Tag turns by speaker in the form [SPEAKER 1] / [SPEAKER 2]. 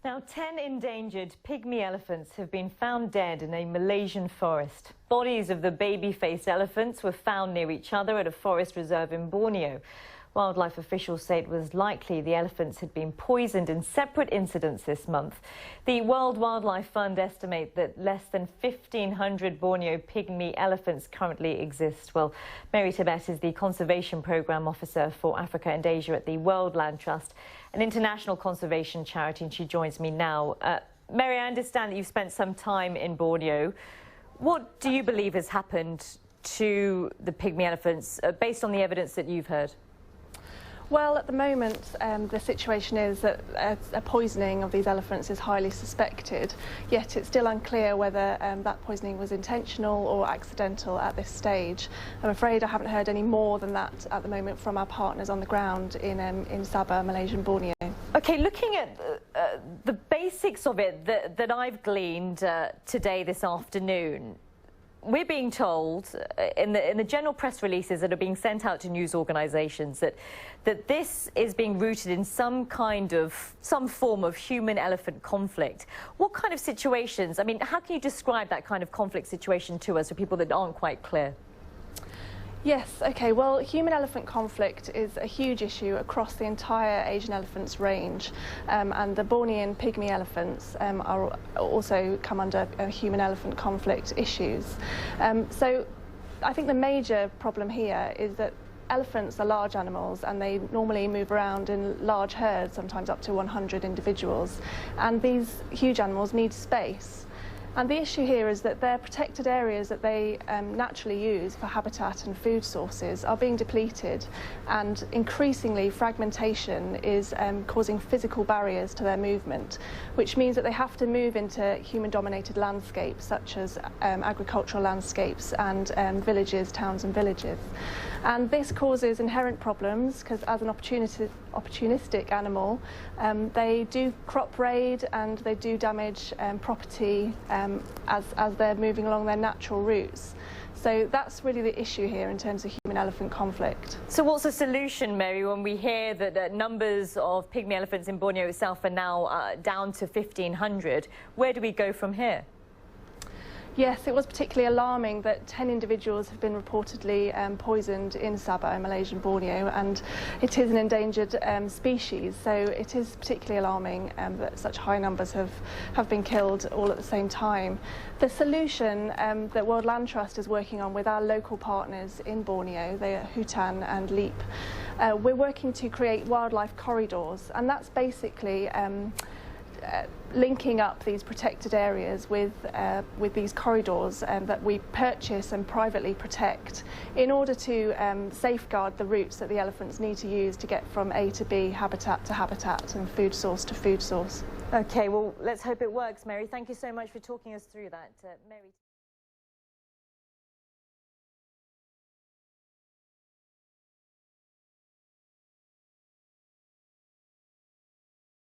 [SPEAKER 1] Now, 10 endangered pygmy elephants have been found dead in a Malaysian forest. Bodies of the baby-faced elephants were found near each other at a forest reserve in Borneo. Wildlife officials say it was likely the elephants had been poisoned in separate incidents this month. The World Wildlife Fund estimate that less than 1,500 Borneo pygmy elephants currently exist. Well, Mary Tibbett is the Conservation Programme Officer for Africa and Asia at the World Land Trust, an international conservation charity, and she joins me now. Mary, I understand that you've spent some time in Borneo. What do you believe has happened to the pygmy elephants based on the evidence that you've heard?
[SPEAKER 2] Well, at the moment, the situation is that a poisoning of these elephants is highly suspected, yet it's still unclear whether that poisoning was intentional or accidental at this stage. I'm afraid I haven't heard any more than that at the moment from our partners on the ground in Sabah, Malaysian Borneo.
[SPEAKER 1] OK, looking at the basics of it that I've gleaned today, this afternoon, we're being told in the general press releases that are being sent out to news organisations that this is being rooted in some form of human-elephant conflict. What kind of situations? I mean, how can you describe that kind of conflict situation to us for people that aren't quite clear?
[SPEAKER 2] Yes, OK, well, human-elephant conflict is a huge issue across the entire Asian elephants range, and the Bornean pygmy elephants are also come under human-elephant conflict issues. So I think the major problem here is that elephants are large animals and they normally move around in large herds, sometimes up to 100 individuals, and these huge animals need space. And the issue here is that their protected areas that they naturally use for habitat and food sources are being depleted, and increasingly fragmentation is causing physical barriers to their movement, which means that they have to move into human-dominated landscapes such as agricultural landscapes and villages, towns and villages. And this causes inherent problems because as an opportunistic animal, they do crop raid and they do damage property as they're moving along their natural routes. So that's really the issue here in terms of human-elephant conflict.
[SPEAKER 1] So what's the solution, Mary, when we hear that numbers of pygmy elephants in Borneo itself are now down to 1,500? Where do we go from here?
[SPEAKER 2] Yes, it was particularly alarming that 10 individuals have been reportedly poisoned in Sabah, in Malaysian Borneo, and it is an endangered species, so it is particularly alarming that such high numbers have been killed all at the same time. The solution that World Land Trust is working on with our local partners in Borneo, they are Hutan and Leap, we're working to create wildlife corridors, and that's basically linking up these protected areas with these corridors that we purchase and privately protect in order to safeguard the routes that the elephants need to use to get from A to B, habitat to habitat and food source to food source.
[SPEAKER 1] OK, well, let's hope it works, Mary. Thank you so much for talking us through that, Mary.